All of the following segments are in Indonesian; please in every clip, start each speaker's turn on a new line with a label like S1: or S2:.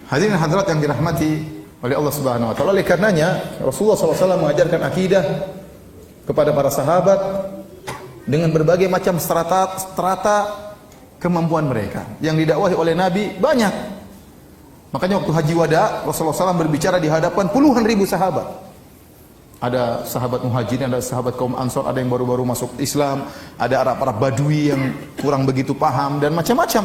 S1: Hadirin hadirat yang dirahmati oleh Allah Subhanahu wa taala. Oleh karenanya Rasulullah SAW mengajarkan akidah kepada para sahabat dengan berbagai macam strata kemampuan mereka. Yang didakwahi oleh Nabi banyak. Makanya waktu haji wada Rasulullah SAW berbicara di hadapan puluhan ribu sahabat. Ada sahabat muhajirin, ada sahabat kaum ansor, ada yang baru-baru masuk Islam, ada Arab Badui yang kurang begitu paham dan macam-macam.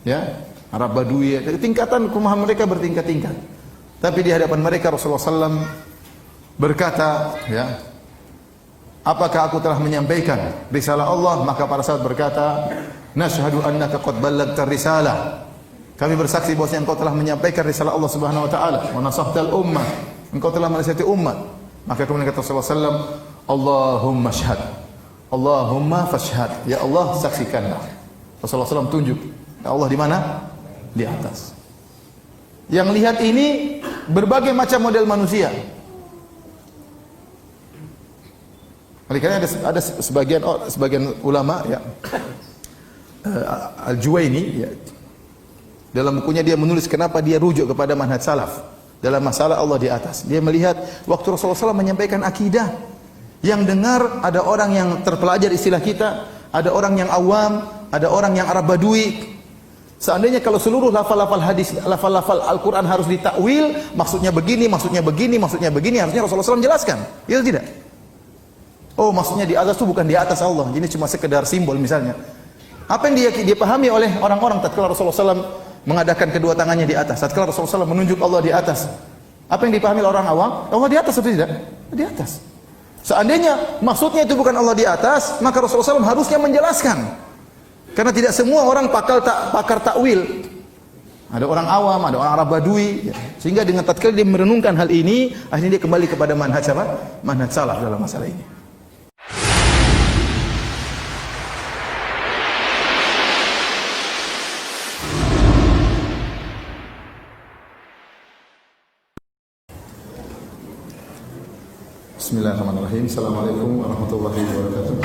S1: Ya, Arab Badui, tingkatan pemahaman mereka bertingkat-tingkat. Tapi di hadapan mereka Rasulullah SAW berkata, ya, apakah aku telah menyampaikan risalah Allah? Maka para sahabat berkata, nashhadu annaka qad ballaghta risalah. Kami bersaksi bahwasanya engkau telah menyampaikan risalah Allah Subhanahu wa taala, wa nasahtal ummah. Engkau telah menasihati umat. Maka kemudian kata Rasulullah SAW, Allahumma syhad. Allahumma fashhad. Ya Allah, saksikanlah. Rasulullah SAW tunjuk. Allah di mana? Di atas. Yang lihat ini berbagai macam model manusia. Oleh karena ada sebagian ulama, ya, Al-Juwaini, ya, dalam bukunya dia menulis kenapa dia rujuk kepada manhaj salaf dalam masalah Allah di atas. Dia melihat waktu Rasulullah SAW menyampaikan akidah, yang dengar ada orang yang terpelajar istilah kita, ada orang yang awam, ada orang yang Arab Badui. Seandainya kalau seluruh lafal-lafal hadis, lafal-lafal Al-Quran harus ditakwil, maksudnya begini, maksudnya begini, maksudnya begini, harusnya Rasulullah SAW jelaskan. Ya tidak? Oh, maksudnya di atas itu bukan di atas Allah, ini cuma sekedar simbol misalnya. Apa yang dia pahami oleh orang-orang tatkala Rasulullah SAW mengadakan kedua tangannya di atas, tatkala Rasulullah SAW menunjuk Allah di atas? Apa yang dipahami oleh orang awam? Allah di atas atau tidak? Di atas. Seandainya maksudnya itu bukan Allah di atas, maka Rasulullah SAW harusnya menjelaskan. Karena tidak semua orang pakar takwil. Ada orang awam, ada orang Arab Badui, ya. Sehingga dengan tatkala dia merenungkan hal ini, akhirnya dia kembali kepada manhaj apa? Manhaj salaf dalam masalah ini. Bismillahirrahmanirrahim. Assalamualaikum warahmatullahi wabarakatuh.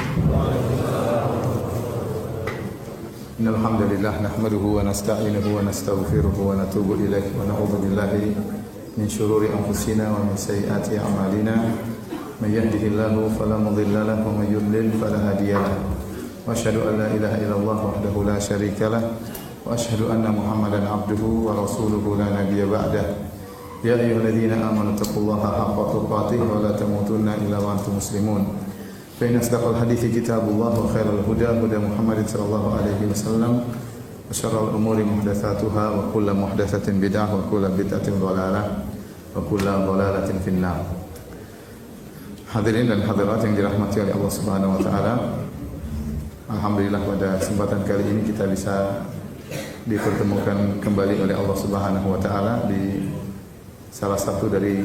S1: Innal hamdalillah nahmaduhu wa nasta'inuhu wa nastaghfiruhu wa natubu ilaihi wa na'udzu billahi min shururi anfusina wa min sayyiati a'malina. May yahdihillahu fala mudilla lahu wa may yudlil fala hadiya lahu. Wa asyhadu an la ilaha illallah wahdahu la syarika lah wa asyhadu anna Muhammadan abduhu wa rasuluhu la nabiyya ba'dah. Ya ayyuhalladzina amanu taqullaha haqqa tuqatih wa la tamutunna illa wa antum muslimun. Fa inna asdaqal hadithi kitabullah wa khairal huda huda Muhammadin sallallahu alaihi wasallam wa syarrul umuri muhdatsatuha wa kullu muhdatsatin bid'ah wa kullu bid'atin dhalalah wa kullu dhalalatin finnar. Hadirin dan hadirat yang dirahmati oleh Allah Subhanahu wa taala. Alhamdulillah pada kesempatan kali ini kita bisa dipertemukan kembali oleh Allah Subhanahu wa taala di salah satu dari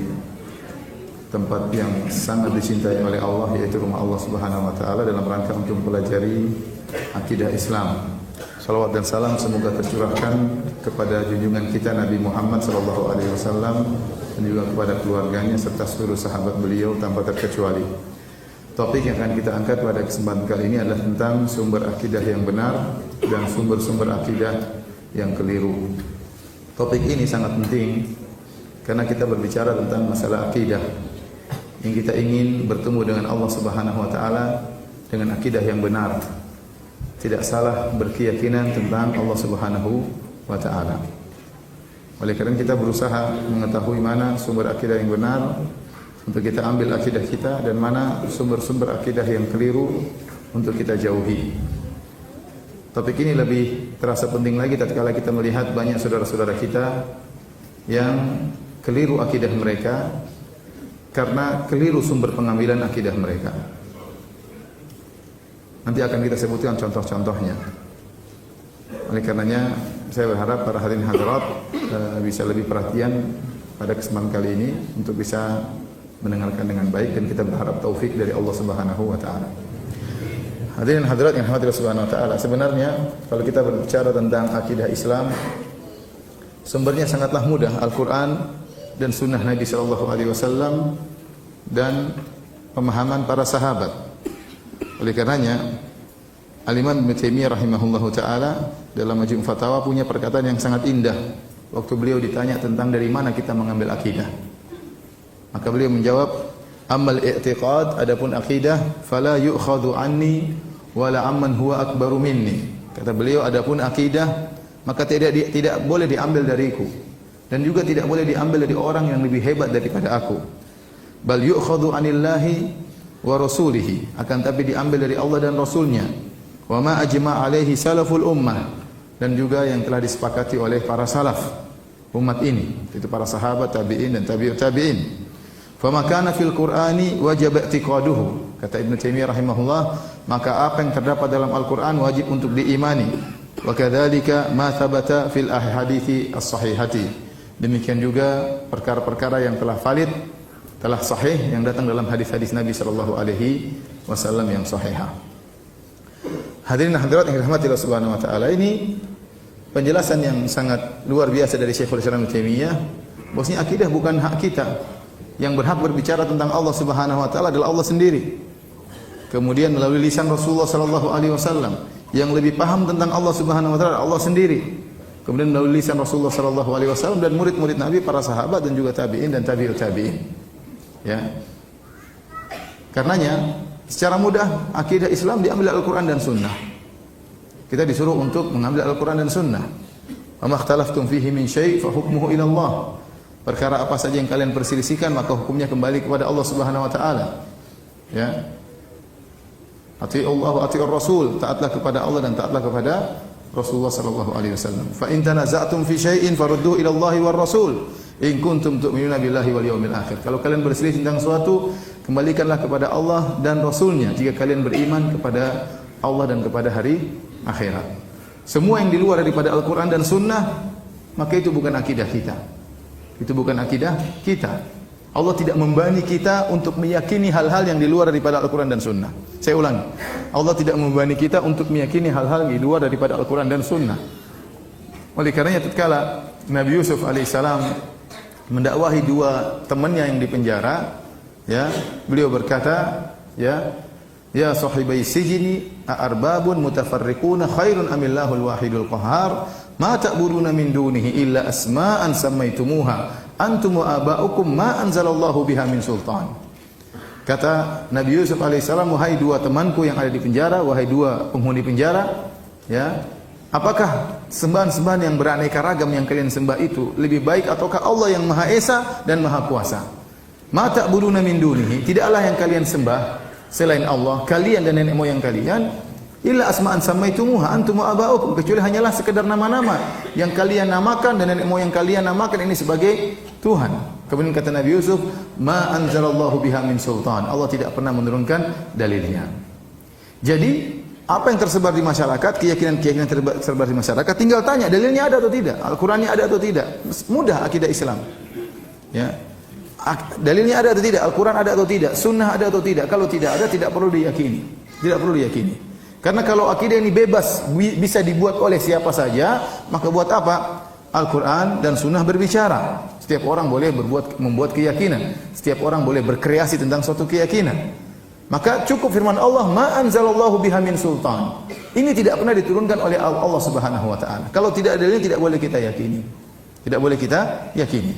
S1: tempat yang sangat dicintai oleh Allah, yaitu rumah Allah Subhanahu wa taala, dalam rangka untuk mempelajari akidah Islam. Salawat dan salam semoga tercurahkan kepada junjungan kita Nabi Muhammad sallallahu alaihi wasallam dan juga kepada keluarganya serta seluruh sahabat beliau tanpa terkecuali. Topik yang akan kita angkat pada kesempatan kali ini adalah tentang sumber akidah yang benar dan sumber-sumber akidah yang keliru. Topik ini sangat penting karena kita berbicara tentang masalah akidah, yang kita ingin bertemu dengan Allah Subhanahu wa taala dengan akidah yang benar. Tidak salah berkeyakinan tentang Allah Subhanahu wa taala. Oleh karena kita berusaha mengetahui mana sumber akidah yang benar untuk kita ambil akidah kita, dan mana sumber-sumber akidah yang keliru untuk kita jauhi. Topik ini lebih terasa penting lagi tatkala kita melihat banyak saudara-saudara kita yang keliru akidah mereka karena keliru sumber pengambilan akidah mereka. Nanti akan kita sebutkan contoh-contohnya. Oleh karenanya saya berharap para hadirin hadirat bisa lebih perhatian pada kesempatan kali ini untuk bisa mendengarkan dengan baik, dan kita berharap taufik dari Allah Subhanahu wa taala. Hadirin hadirat yang dirahmati Allah Subhanahu wa taala, sebenarnya kalau kita berbicara tentang akidah Islam, sumbernya sangatlah mudah, Al-Qur'an dan sunnah Nabi sallallahu alaihi wasallam dan pemahaman para sahabat. Oleh karenanya Al-Imam Ibnu Taimiyah rahimahullahu taala dalam Majmu' Fatawa punya perkataan yang sangat indah. waktu beliau ditanya tentang dari mana kita mengambil akidah. Maka beliau menjawab, "Ammal i'tiqad, adapun akidah, fala yu'khadhu anni wala amman huwa akbaru minni." Kata beliau, adapun akidah maka tidak boleh diambil dariku dan juga tidak boleh diambil dari orang yang lebih hebat daripada aku. Bal yu'khadhu anillahi wa rasulihi, akan tapi diambil dari Allah dan Rasulnya. Wa ma ajma' alaihi salaful ummah, dan juga yang telah disepakati oleh para salaf umat ini, itu para sahabat, tabi'in dan tabi'ut tabi'in. Fa ma kana fil Qur'ani wajib i'tiqaduhu, kata Ibnu Taimiyah rahimahullah, maka apa yang terdapat dalam Al-Qur'an wajib untuk diimani. Wa kadzalika ma thabata fil ahadithi as-sahihati, demikian juga perkara-perkara yang telah valid, telah sahih yang datang dalam hadis-hadis Nabi sallallahu alaihi wasallam yang sahihah. Hadirin hadirat yang dirahmati Allah Subhanahu wa taala, ini penjelasan yang sangat luar biasa dari Syekhul Islam Ibnu Taimiyah bahwasanya akidah bukan hak kita. Yang berhak berbicara tentang Allah Subhanahu wa taala adalah Allah sendiri. Kemudian melalui lisan Rasulullah sallallahu alaihi wasallam, yang lebih paham tentang Allah Subhanahu wa taala Allah sendiri. Kemudian melalui lisan Rasulullah sallallahu alaihi wasallam dan murid-murid Nabi, para sahabat dan juga tabi'in dan tabi'ut tabi'in. Ya. Karenanya secara mudah akidah Islam diambil Al-Qur'an dan Sunnah. Kita disuruh untuk mengambil Al-Qur'an dan Sunnah. Wa ma ikhtalaftum fihi min syai' fa hukmuhu ila Allah. Perkara apa saja yang kalian perselisihkan maka hukumnya kembali kepada Allah Subhanahu wa taala. Ya. Atiiullah wa atiiur Rasul, taatlah kepada Allah dan taatlah kepada Rasulullah sallallahu alaihi wasallam. Fa in tanaza'tum fi syai'in farudduhu ila Allah war Rasul. In kuntum tu'minuna billahi wal yawmil akhir. Kalau kalian berselisih tentang suatu, kembalikanlah kepada Allah dan Rasulnya jika kalian beriman kepada Allah dan kepada hari akhirat. Semua yang di luar daripada Al-Quran dan Sunnah, maka itu bukan akidah kita. Itu bukan akidah kita. Allah tidak membani kita untuk meyakini hal-hal yang di luar daripada Al-Quran dan Sunnah. Saya ulangi, Allah tidak membani kita untuk meyakini hal-hal yang di luar daripada Al-Quran dan Sunnah. Oleh karenanya tatkala Nabi Yusuf alaihissalam mendakwahi dua temannya yang di penjara, ya, beliau berkata, ya sahibai sijini a'arbabun mutafarriquna khairun amillahul wahidul qahhar ma ta'buduna min dunihi illa asma'an sammaitumuha antum wa aba'ukum ma anzalallahu biha min sultan. Kata Nabi Yusuf alaihissalam, wahai dua temanku yang ada di penjara, wahai dua penghuni penjara, ya, apakah sembahan-sembahan yang beraneka ragam yang kalian sembah itu lebih baik ataukah Allah yang Maha Esa dan Maha Kuasa? Ma ta'buduna min dunihi, tidaklah yang kalian sembah selain Allah, kalian dan nenek moyang kalian, illa asma'an sammaitumuha antum wa aba'ukum, kecuali hanyalah sekedar nama-nama yang kalian namakan dan nenek moyang kalian namakan ini sebagai Tuhan. Kemudian kata Nabi Yusuf, ma anzalallahu biha min sultan, Allah tidak pernah menurunkan dalilnya. Jadi apa yang tersebar di masyarakat, keyakinan-keyakinan tersebar di masyarakat, tinggal tanya dalilnya ada atau tidak, Al-Qur'annya ada atau tidak. Mudah akidah Islam. Ya. Dalilnya ada atau tidak, Al-Qur'an ada atau tidak, Sunnah ada atau tidak. Kalau tidak ada, tidak perlu diyakini. Tidak perlu diyakini. Karena kalau akidah ini bebas, bisa dibuat oleh siapa saja, maka buat apa? Al-Qur'an dan Sunnah berbicara. Setiap orang boleh membuat keyakinan. Setiap orang boleh berkreasi tentang suatu keyakinan. Maka cukup firman Allah, ma anzalallahu biha min sultan. Ini tidak pernah diturunkan oleh Allah Subhanahu wa taala. Kalau tidak ada dalilnya, tidak boleh kita yakini. Tidak boleh kita yakini.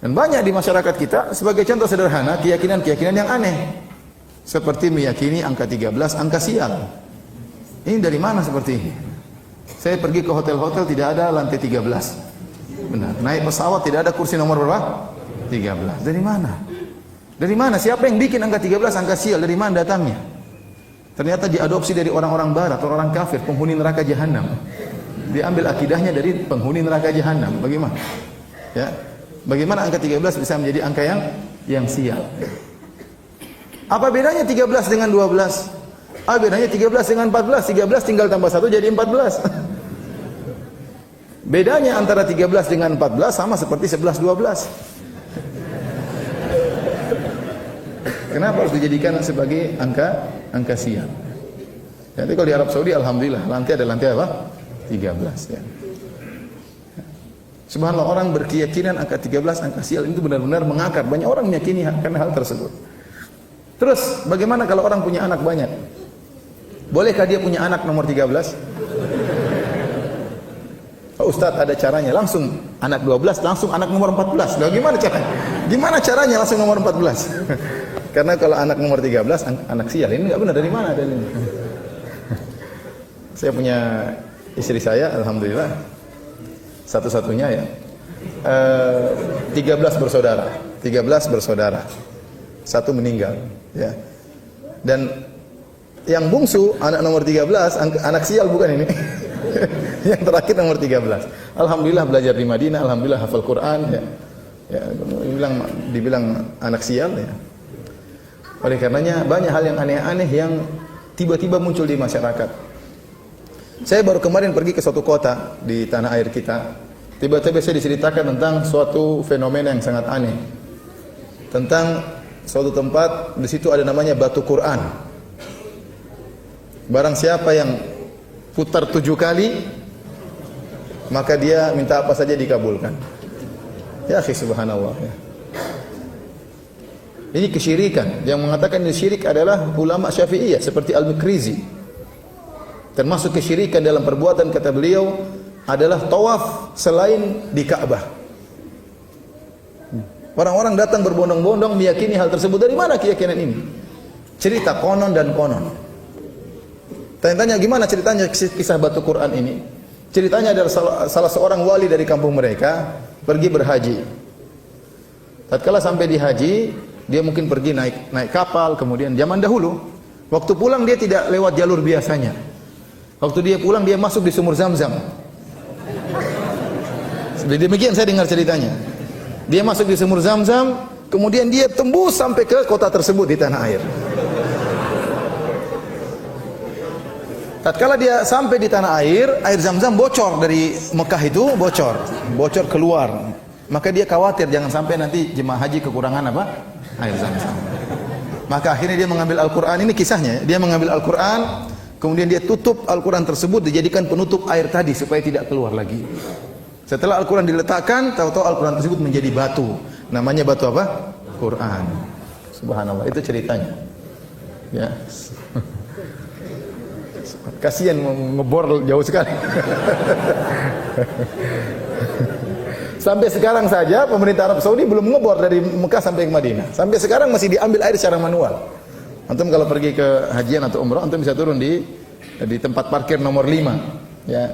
S1: Dan banyak di masyarakat kita, sebagai contoh sederhana, keyakinan-keyakinan yang aneh. Seperti meyakini angka 13, angka sial. Ini dari mana seperti ini? Saya pergi ke hotel-hotel, tidak ada lantai 13. Benar. Naik pesawat, tidak ada kursi nomor berapa? 13. Dari mana? Dari mana? Siapa yang bikin angka 13, angka sial? Dari mana datangnya? Ternyata diadopsi dari orang-orang barat, orang kafir, penghuni neraka jahanam. Diambil akidahnya dari penghuni neraka jahanam. Bagaimana? Ya. Bagaimana angka 13 bisa menjadi angka yang sial? Apa bedanya 13 dengan 12? Bedanya 13 dengan 14. 13 tinggal tambah 1 jadi 14. Bedanya antara 13 dengan 14 sama seperti 11 12. Kenapa harus dijadikan sebagai angka sial? Jadi kalau di Arab Saudi, alhamdulillah, lantai ada lantai apa? 13. Ya. Subhanallah, orang berkeyakinan angka 13, angka sial itu benar-benar mengakar. Banyak orang meyakini karena hal tersebut. Terus, bagaimana kalau orang punya anak banyak? Bolehkah dia punya anak nomor 13? Pak Ustadz ada caranya, langsung anak 12, langsung anak nomor 14. Loh, gimana caranya? Gimana caranya langsung nomor 14? Karena kalau anak nomor 13, anak sial. Ini nggak benar, dari mana ada ini? Saya punya istri saya, alhamdulillah, satu-satunya ya. 13 bersaudara. 13 bersaudara. Satu meninggal, ya. Dan yang bungsu, anak nomor 13, anak sial bukan ini. Yang terakhir nomor 13. Alhamdulillah belajar di Madinah, alhamdulillah hafal Quran, ya. Ya, dibilang anak sial, ya. Oleh karenanya banyak hal yang aneh-aneh yang tiba-tiba muncul di masyarakat. Saya baru kemarin pergi ke suatu kota di tanah air kita. Tiba-tiba saya diceritakan tentang suatu fenomena yang sangat aneh. Tentang suatu tempat, di situ ada namanya batu Quran. Barang siapa yang putar 7 kali, maka dia minta apa saja dikabulkan. Ya akhi, subhanallah, ya. Ini kesyirikan. Yang mengatakan ini syirik adalah ulama Syafi'iyah seperti Al-Mikrizi. Termasuk kesyirikan dalam perbuatan, kata beliau, adalah tawaf selain di Ka'bah. Orang-orang datang berbondong-bondong meyakini hal tersebut. Dari mana keyakinan ini? Cerita konon dan konon. Tanya-tanya gimana ceritanya kisah batu Quran ini? Ceritanya adalah salah seorang wali dari kampung mereka pergi berhaji. Tatkala sampai di haji, dia mungkin pergi naik kapal, kemudian zaman dahulu waktu pulang dia tidak lewat jalur biasanya. Waktu dia pulang dia masuk di sumur Zam-Zam. Demikian saya dengar ceritanya. Dia masuk di sumur Zam-Zam, kemudian dia tembus sampai ke kota tersebut di tanah air. Tatkala dia sampai di tanah air Zam-Zam bocor dari Mekah itu, bocor keluar. Maka dia khawatir jangan sampai nanti jemaah haji kekurangan apa? Air Zam-Zam. Maka akhirnya dia mengambil Al-Quran, ini kisahnya, dia mengambil Al-Quran, kemudian dia tutup Al-Quran tersebut, dijadikan penutup air tadi supaya tidak keluar lagi. Setelah Al-Quran diletakkan, tahu-tahu Al-Quran tersebut menjadi batu. Namanya batu apa? Quran. Subhanallah, itu ceritanya. Ya. Kasihan ngebor jauh sekali. Sampai sekarang saja pemerintah Arab Saudi belum ngebor dari Mekah sampai ke Madinah. Sampai sekarang masih diambil air secara manual. Antum kalau pergi ke hajian atau umrah, antum bisa turun di tempat parkir nomor 5. Ya.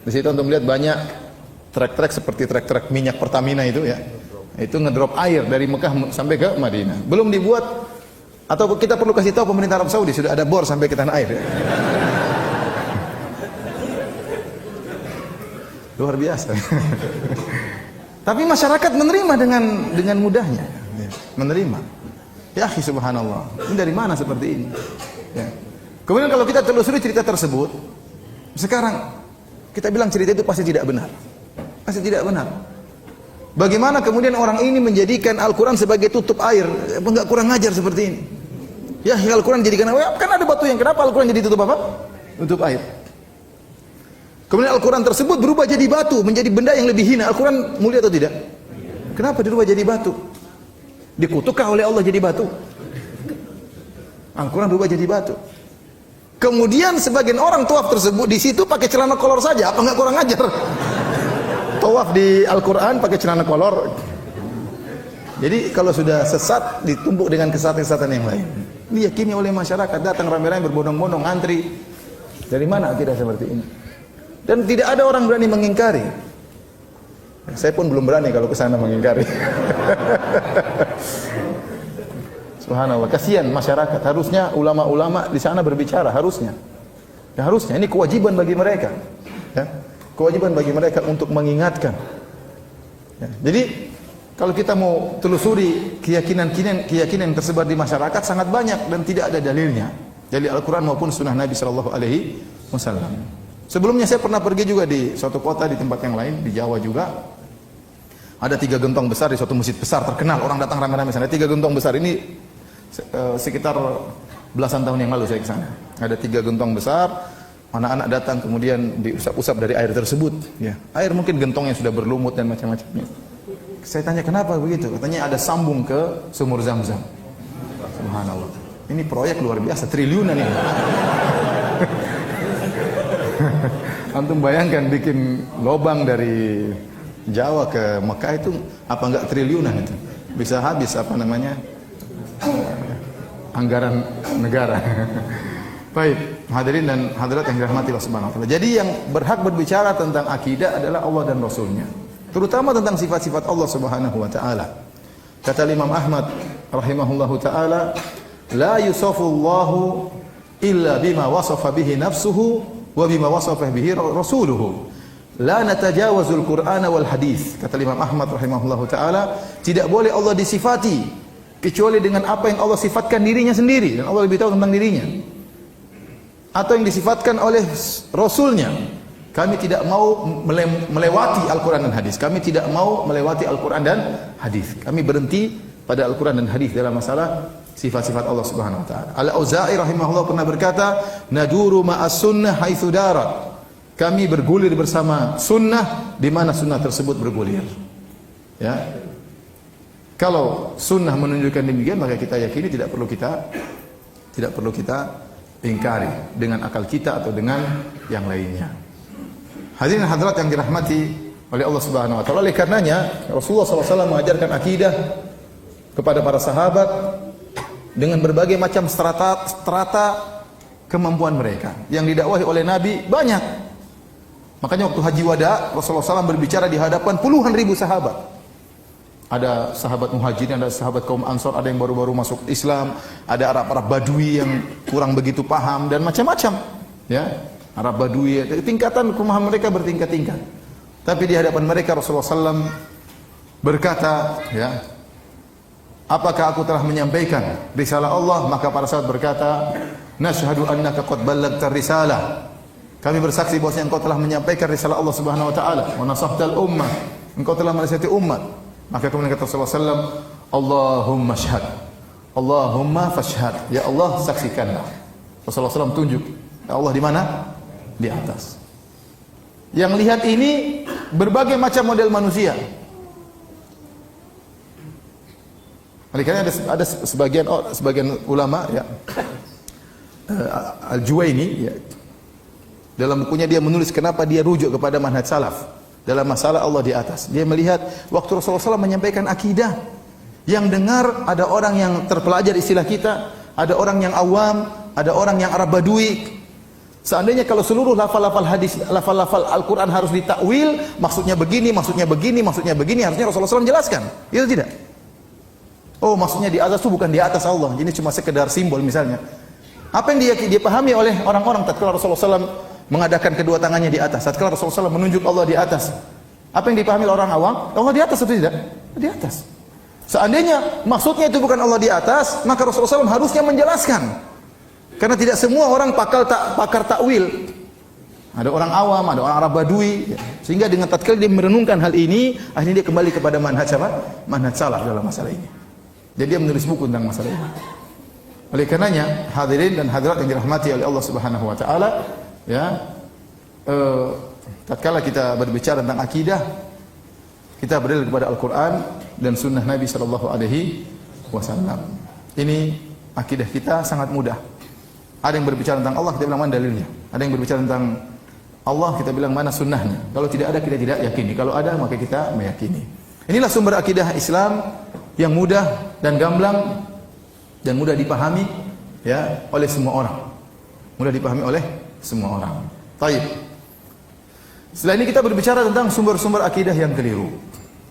S1: Di situ antum lihat banyak trek-trek seperti trek-trek minyak Pertamina itu, ya. Itu ngedrop air dari Mekah sampai ke Madinah. Belum dibuat, atau kita perlu kasih tahu pemerintah Arab Saudi sudah ada bor sampai ke tanah air, ya. Luar biasa. Tapi masyarakat menerima dengan mudahnya, ya. Menerima. Ya akhi, subhanallah. Ini dari mana seperti ini? Ya. Kemudian kalau kita telusuri cerita tersebut, sekarang kita bilang cerita itu pasti tidak benar. Pasti tidak benar. Bagaimana kemudian orang ini menjadikan Al-Quran sebagai tutup air? Enggak kurang ajar seperti ini. Ya, Al-Quran jadikan apa? Kan ada batu yang kenapa Al-Quran jadi tutup apa? Tutup air. Kemudian Al-Quran tersebut berubah jadi batu, menjadi benda yang lebih hina. Al-Quran mulia atau tidak? Kenapa dirubah jadi batu? Dikutukkah oleh Allah jadi batu? Al-Quran berubah jadi batu. Kemudian sebagian orang tawaf tersebut di situ pakai celana kolor saja, apa enggak kurang ajar? Tawaf di Al-Quran pakai celana kolor. Jadi kalau sudah sesat ditumbuk dengan kesesatan yang lain. Diyakini oleh masyarakat, datang ramai-ramai berbondong-bondong antri. Dari mana akidah seperti ini? Dan tidak ada orang berani mengingkari. Saya pun belum berani kalau ke sana mengingkari. Subhanallah, kasihan masyarakat. Harusnya ulama-ulama di sana berbicara, harusnya. Ya, harusnya ini kewajiban bagi mereka. Ya, kewajiban bagi mereka untuk mengingatkan. Ya, jadi kalau kita mau telusuri keyakinan yang tersebar di masyarakat sangat banyak dan tidak ada dalilnya dari Al-Quran maupun Sunnah Nabi Sallallahu Alaihi Wasallam. Sebelumnya saya pernah pergi juga di suatu kota di tempat yang lain di Jawa juga. Ada 3 gentong besar di suatu masjid besar terkenal, orang datang ramai-ramai sana. 3 gentong besar ini sekitar belasan tahun yang lalu saya ke sana. Ada 3 gentong besar, anak-anak datang kemudian diusap-usap dari air tersebut. Ya, air mungkin gentong yang sudah berlumut dan macam-macamnya. Saya tanya kenapa begitu? Katanya ada sambung ke sumur Zam-Zam. Subhanallah. Ini proyek luar biasa, triliunan ini. Antum bayangkan bikin lobang dari Jawa ke Mekah itu apa enggak triliunan itu. Bisa habis apa namanya? Anggaran negara. Baik, hadirin dan hadirat yang dirahmati Allah Subhanahu wa taala. Jadi yang berhak berbicara tentang akidah adalah Allah dan Rasulnya, terutama tentang sifat-sifat Allah Subhanahu wa taala. Kata Imam Ahmad rahimahullahu taala, la yusafullahu illa bima wasafa bihi nafsuhu wa bima wasafa bihi rasuluhu. La natajawazul Qur'ana wal hadis. Kata Imam Ahmad rahimahullahu taala, tidak boleh Allah disifati kecuali dengan apa yang Allah sifatkan dirinya sendiri, dan Allah lebih tahu tentang dirinya, atau yang disifatkan oleh Rasulnya. Kami tidak mau melewati Al-Quran dan hadis. Kami tidak mau melewati Al-Quran dan hadis. Kami berhenti pada Al-Quran dan hadis dalam masalah sifat-sifat Allah Subhanahu wa taala. Al-Auza'i rahimahullah pernah berkata, "Naduru ma'as sunnah haitsu darat." Kami bergulir bersama sunnah di mana sunnah tersebut bergulir. Ya. Kalau sunnah menunjukkan demikian, maka kita yakini tidak perlu kita ingkari dengan akal kita atau dengan yang lainnya. Hadirin hadirat yang dirahmati oleh Allah Subhanahu wa taala, oleh karenanya Rasulullah SAW mengajarkan akidah kepada para sahabat dengan berbagai macam strata kemampuan mereka. Yang didakwahi oleh Nabi banyak. Makanya waktu haji wada, Rasulullah SAW berbicara di hadapan puluhan ribu sahabat. Ada sahabat muhajirin, ada sahabat kaum ansor, ada yang baru-baru masuk Islam, ada Arab Badui yang kurang begitu paham, dan macam-macam. Ya, Arab Badui, tingkatan pemahaman mereka bertingkat-tingkat. Tapi di hadapan mereka Rasulullah SAW berkata, ya, apakah aku telah menyampaikan risalah Allah? Maka para sahabat berkata, nashhadu annaka qad ballaghta risalah. Kami bersaksi bahwa engkau telah menyampaikan risalah Allah Subhanahu wa taala, wa nasahtal ummah. Engkau telah menasihati umat. Maka kemudian kata Rasulullah SAW, Allahumma syahad, Allahumma fashhad, ya Allah saksikanlah. Rasulullah SAW tunjuk, ya Allah di mana? Di atas. Yang lihat ini berbagai macam model manusia. Oleh karena ada sebagian ulama, ya, Al-Juwaini, ya, dalam bukunya dia menulis kenapa dia rujuk kepada manhaj salaf dalam masalah Allah di atas. Dia melihat waktu Rasulullah SAW menyampaikan akidah, yang dengar ada orang yang terpelajar istilah kita, ada orang yang awam, ada orang yang Arab Badui. Seandainya kalau seluruh lafal-lafal hadis, lafal-lafal Al-Quran harus ditakwil, maksudnya begini, maksudnya begini, maksudnya begini, harusnya Rasulullah SAW jelaskan. Itu tidak. Oh, maksudnya di atas itu bukan di atas Allah, ini cuma sekedar simbol misalnya. Apa yang dia pahami oleh orang-orang tatkala Rasulullah SAW mengadakan kedua tangannya di atas, tatkala Rasulullah SAW menunjuk Allah di atas, apa yang dipahami oleh orang awam? Allah di atas atau tidak? Di atas. Seandainya maksudnya itu bukan Allah di atas, maka Rasulullah SAW harusnya menjelaskan. Karena tidak semua orang pakar takwil. Ada orang awam, ada orang Arab Badui, sehingga dengan tatkala dia merenungkan hal ini, akhirnya dia kembali kepada manhaj apa? Manhaj salaf dalam masalah ini. Jadi dia menulis buku tentang masalah ini. Oleh karenanya, hadirin dan hadirat yang dirahmati oleh Allah Subhanahu wa taala, ya, tatkala kita berbicara tentang akidah, kita berdalil kepada Al-Quran dan Sunnah Nabi Sallallahu Alaihi Wasallam. Ini akidah kita sangat mudah. Ada yang berbicara tentang Allah, kita bilang mana dalilnya. Ada yang berbicara tentang Allah, kita bilang mana sunnahnya. Kalau tidak ada, kita tidak yakini. Kalau ada, maka kita meyakini. Inilah sumber akidah Islam yang mudah dan gamblang dan mudah dipahami, ya, oleh semua orang. Mudah dipahami oleh semua orang. Baik. Setelah ini kita berbicara tentang sumber-sumber akidah yang keliru.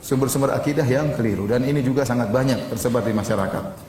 S1: Sumber-sumber akidah yang keliru, dan ini juga sangat banyak tersebar di masyarakat.